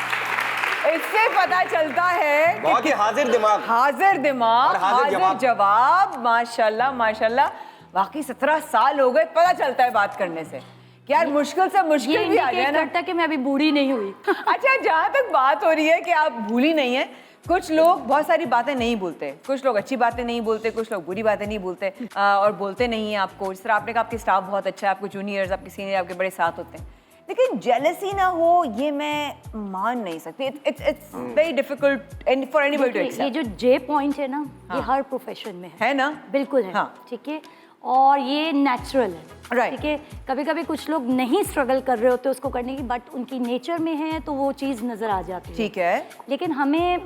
इससे पता चलता है बहुत ही हाजिर दिमाग, हाजिर दिमाग, और हाजिर जवाब। माशाल्लाह माशाल्लाह। वाकई 17 साल हो गए, पता चलता है बात करने से कि यार मुश्किल से मुश्किल भी आ जाए ना। करता कि मैं अभी बूढ़ी नहीं हुई। अच्छा, जहाँ तक बात हो रही है कि आप भूली नहीं है, कुछ लोग बहुत सारी बातें नहीं भूलते। कुछ लोग अच्छी बातें नहीं भूलते, कुछ लोग बुरी बातें नहीं भूलते और बोलते नहीं हैं आपको। जिस तरह आपने कहा आपके स्टाफ बहुत अच्छा है, आपको जूनियर्स, आपके सीनियर आपके बड़े साथ होते हैं। लेकिन जेलसी ना हो ये मैं मान नहीं सकती. It's very difficult and for anybody to ये एक्सेप्ट. जो जे पॉइंट है ना, ये हाँ. हर प्रोफेशन में है ना? बिल्कुल है. हाँ. ठीक है, और ये नेचुरल है. Right. ठीक है, कभी कभी कुछ लोग नहीं स्ट्रगल कर रहे होते उसको करने की, बट उनकी नेचर में है तो वो चीज़ नज़र आ जाती है. ठीक है. लेकिन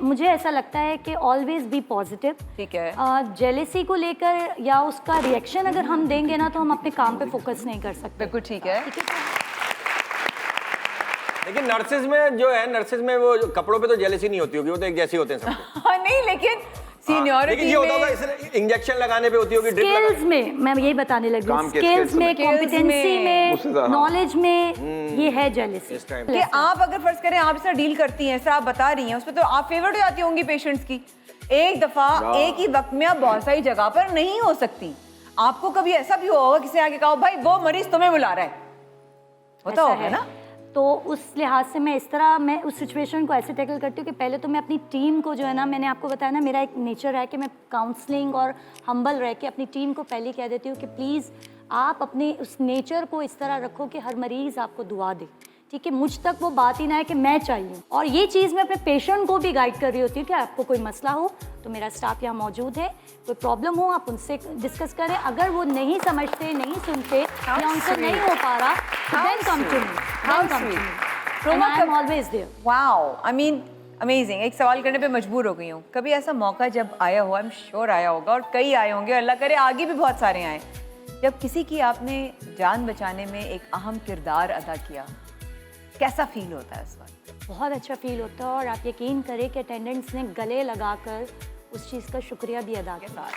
मुझे ऐसा लगता है कि ऑलवेज बी पॉजिटिव. ठीक है. जेलेसी को लेकर या उसका रिएक्शन अगर हम देंगे ना तो हम अपने काम पे फोकस नहीं कर सकते. बिल्कुल ठीक है. लेकिन नर्सेज में जो है, नर्सेज में वो कपड़ों पे तो जेलसी नहीं होती होगी, वो तो एक जैसे होते हैं सबके. हाँ, नहीं लेकिन सीनियरिटी लेकिन ये होता होगा इस इंजेक्शन लगाने पे होती होगी, ड्रिप स्किल्स में, मैं यही बताने लगी हूँ, स्किल्स में, कॉम्पिटेंसी में, नॉलेज में, ये है जेलसी. कि आप अगर फर्ज करें आप इससे डील करती हैं, ऐसा आप बता रही हैं, उसमें तो आप फेवरेट हो जाती होंगी पेशेंट्स की. एक दफा एक ही वक्त में आप बहुत सारी जगह पर नहीं हो सकती. आपको कभी ऐसा भी होगा किसी आगे कहा भाई वो मरीज तुम्हें बुला रहा है, होता होगा ना? तो उस लिहाज से मैं उस सिचुएशन को ऐसे टैकल करती हूँ कि पहले तो मैं अपनी टीम को जो है ना, मैंने आपको बताया ना मेरा एक नेचर है कि मैं काउंसलिंग और हम्बल रह के अपनी टीम को पहले कह देती हूँ कि प्लीज़ आप अपने उस नेचर को इस तरह रखो कि हर मरीज़ आपको दुआ दे. ठीक है, मुझ तक वो बात ही ना है कि मैं चाहिए. और ये चीज़ मैं अपने पेशेंट को भी गाइड कर रही होती हूँ कि आपको कोई मसला हो तो मेरा स्टाफ यहाँ मौजूद है, कोई प्रॉब्लम हो आप उनसे डिस्कस करें. अगर वो नहीं समझते, नहीं सुनते या उनसे नहीं हो पा रहा, then come to me. And I am always there. Wow, I mean amazing. एक सवाल करने पे मजबूर हो गई हूँ. कभी ऐसा मौका जब आया हो, आई एम श्योर आया होगा और कई आए होंगे, अल्लाह करे आगे भी बहुत सारे आए, जब किसी की आपने जान बचाने में एक अहम किरदार अदा किया, कैसा फील होता है उस वक्त? बहुत अच्छा फील होता है और आप यकीन करें कि अटेंडेंट्स ने गले लगाकर उस चीज़ का शुक्रिया भी अदा किया.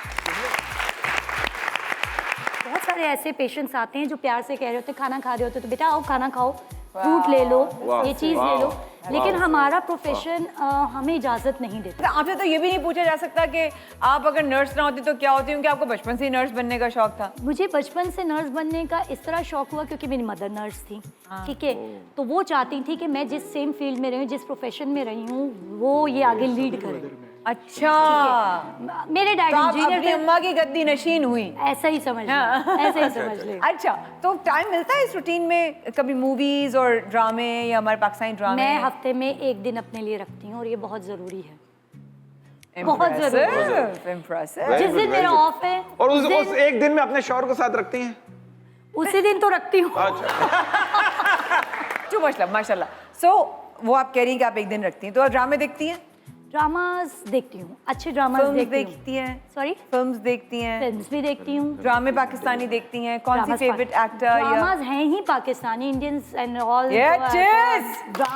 बहुत सारे ऐसे पेशेंट्स आते हैं जो प्यार से कह रहे होते हैं, खाना खा रहे होते तो बेटा आओ खाना खाओ, फ्रूट ले लो, ये चीज़ ले लो. लेकिन हमारा प्रोफेशन हमें इजाज़त नहीं देता. आपसे तो ये भी नहीं पूछा जा सकता कि आप अगर नर्स ना होती तो क्या होती, क्योंकि आपको बचपन से ही नर्स बनने का शौक था? मुझे बचपन से नर्स बनने का इस तरह शौक हुआ क्योंकि मेरी मदर नर्स थी. ठीक है, तो वो चाहती थी कि मैं जिस सेम फील्ड में रही हूँ, जिस प्रोफेशन में रही हूँ, वो ये आगे लीड करे. अच्छा, मेरे डैडी इंजीनियर थे. अम्मा की गद्दी नशीन हुई, ऐसा ही समझ लें, ऐसा ही समझ लें. अच्छा, तो टाइम मिलता है इस रूटीन में कभी मूवीज और ड्रामे या हमारे पाकिस्तानी ड्रामे? मैं हफ्ते में एक दिन अपने लिए रखती हूँ और ये बहुत जरूरी है. बहुत जरूरी. इम्प्रेसिव. जिस दिन मेरा ऑफ है और उस एक दिन में अपने शौहर के साथ रखती हैं? उसी दिन तो रखती हूँ. टू मच लव, माशाल्लाह. सो वो आप कह रही हैं कि आप एक दिन रखती हैं, तो आप ड्रामे देखती हैं? ड्रामास देखती हूँ, अच्छे ड्रामास देखती हैं. सॉरी, फिल्म्स देखती हैं? फिल्म्स भी देखती हूँ. ड्रामे पाकिस्तानी देखती हैं? कौन सी फेवरेट एक्टर? ड्रामास हैं ही Pakistani, Indians and all.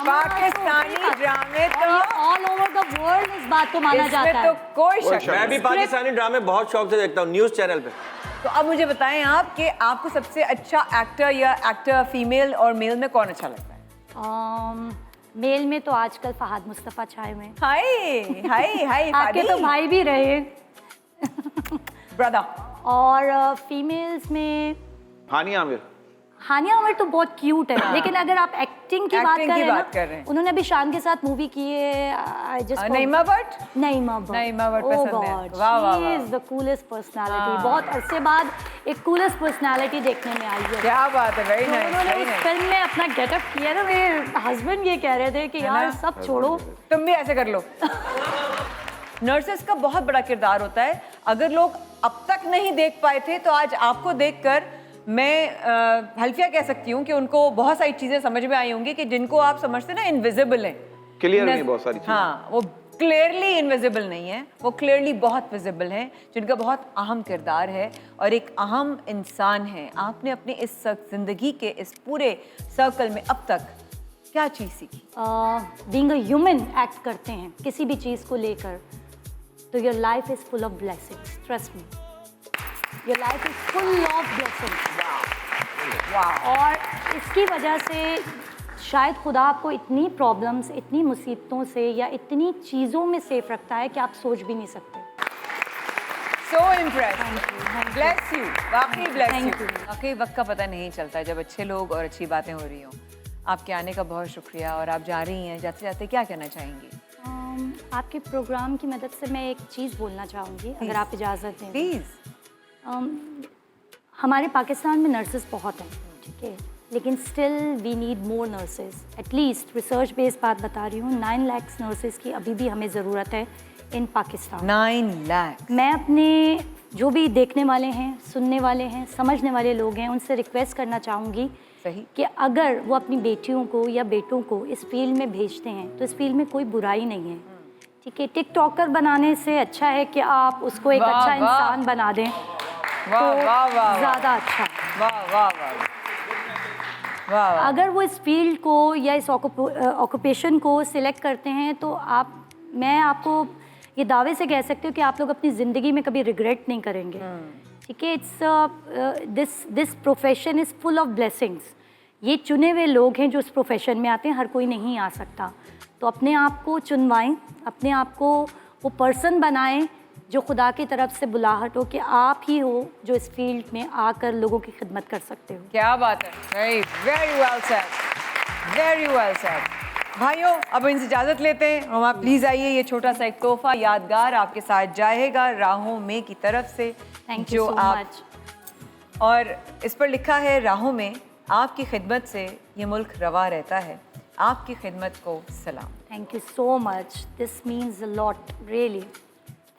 Pakistani ड्रामे तो ऑल ओवर द वर्ल्ड इस बात को माना जाता है. तो कोई शक. मैं भी पाकिस्तानी ड्रामे बहुत शौक से देखता हूँ न्यूज़ चैनल पे. तो अब मुझे बताएं आप कि आपको सबसे अच्छा एक्टर या एक्टर फीमेल और मेल में कौन अच्छा लगता है? मेल में तो आजकल फहद मुस्तफ़ा छाए हुए. हाय हाय हाय. आपके तो भाई भी रहे ब्रदर. और फीमेल्स में हानिया आमिर. हानिया आमिर तो बहुत क्यूट है. लेकिन अगर आप एक्टिंग की बात कर रहे हैं, उन्होंने अभी शान के साथ मूवी की है. नईमा भट्ट. नईमा भट्ट पसंद है. वाह वाह. She is the coolest personality. बहुत अरसे बाद एक कूलेस्ट पर्सनालिटी देखने में आई है. क्या बात है. Very nice. उन्होंने उस फिल्म में अपना गेटअप किया ना, मेरे हस्बैंड ये कह रहे थे कि यार सब छोड़ो, तुम भी ऐसे कर लो. नर्सेस का बहुत बड़ा किरदार होता है. अगर लोग अब तक नहीं देख पाए थे तो आज आपको देखकर मैं हल्फिया कह सकती हूँ कि उनको बहुत सारी चीजें समझ में आई होंगी कि जिनको आप समझते ना इनविजिबल है. क्लियर नहीं बहुत सारी चीजें. हाँ, वो क्लियरली इनविजिबल नहीं है, वो क्लियरली बहुत विजिबल हैं, जिनका बहुत अहम किरदार है और एक अहम इंसान है. आपने अपने इस जिंदगी के इस पूरे सर्कल में अब तक क्या चीज़ सीखी? बीइंग अ ह्यूमन एक्ट करते हैं किसी भी चीज़ को लेकर, तो your life is full of blessings. Trust me, your life is full of blessings. और इसकी वजह से शायद खुदा आपको इतनी प्रॉब्लम्स, इतनी मुसीबतों से या इतनी चीज़ों में सेफ रखता है कि आप सोच भी नहीं सकते. So impressed. Bless you. वाकई bless you. वाकई वक्त का पता नहीं चलता जब अच्छे लोग और अच्छी बातें हो रही हों. आपके आने का बहुत शुक्रिया. और आप जा रही हैं, जाते जाते क्या कहना चाहेंगी? आपके प्रोग्राम की मदद से मैं एक चीज़ बोलना चाहूँगी, अगर आप इजाज़त दें. प्लीज़. हमारे पाकिस्तान में नर्सेस बहुत हैं, ठीक है, लेकिन still we need more nurses. At least research based बात बता रही हूँ, 9 लाख नर्सेज की अभी भी हमें ज़रूरत है इन पाकिस्तान। 9 लाख। मैं अपने जो भी देखने वाले हैं, सुनने वाले हैं, समझने वाले लोग हैं, उनसे रिक्वेस्ट करना चाहूँगी सही कि अगर वो अपनी बेटियों को या बेटों को इस फील्ड में भेजते हैं तो इस फील्ड में कोई बुराई नहीं है, ठीक है। टिकटॉकर बनाने से अच्छा है कि आप उसको एक वाह, अच्छा वाह। इंसान बना दें, वाह तो वाह वाह ज़्यादा अच्छा। वाह वाह वाह वाह वाह। अगर वो इस फील्ड को या इस ऑक्यूपेशन को सिलेक्ट करते हैं तो मैं आपको ये दावे से कह सकती हूँ कि आप लोग अपनी ज़िंदगी में कभी रिग्रेट नहीं करेंगे, ठीक है। It's this profession is full of blessings. ये चुने हुए लोग हैं जो इस प्रोफेशन में आते हैं, हर कोई नहीं आ सकता। तो अपने आप को चुनवाएं, अपने आप को वो पर्सन बनाएं जो खुदा की तरफ से बुलाहट हो कि आप ही हो जो इस फील्ड में आकर लोगों की खिदमत कर सकते हो। क्या बात है, very very well said, very well said. भाइयों अब इनसे इजाज़त लेते हैं हम। आप प्लीज़ आइए, ये छोटा सा एक तोहफा यादगार आपके साथ जाएगा राहों में की तरफ से। Thank you so much. और इस पर लिखा है, राहों में आपकी खिदमत से ये मुल्क रवा रहता है, आपकी खिदमत को सलाम। Thank you so much, this means a lot, really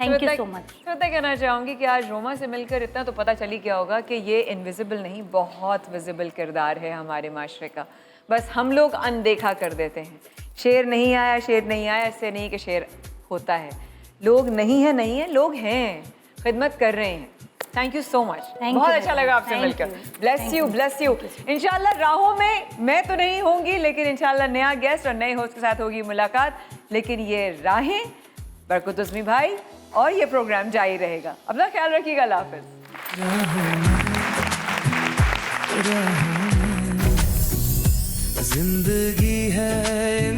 thank you so much. तो मैं कहना चाहूँगी कि आज रोमा से मिलकर इतना तो पता चल ही गया होगा कि ये इनविजिबल नहीं, बहुत विजिबल किरदार है हमारे माशरे का, बस हम लोग अनदेखा कर देते हैं। शेर नहीं आया, शेर नहीं आया, इससे नहीं कि शेर होता है। लोग नहीं है, लोग हैं, खिदमत कर रहे हैं। थैंक यू सो मच, बहुत अच्छा लगा आपसे मिलकर। Bless you, bless you. इंशाल्लाह राहों में मैं तो नहीं होंगी, लेकिन इंशाल्लाह नया गेस्ट और नए होस्ट के साथ होगी मुलाकात। लेकिन ये राहें, बरकत उज़्मी भाई और ये प्रोग्राम जारी रहेगा। अपना ख्याल रखिएगा, अल्लाह हाफ़िज़। जिंदगी है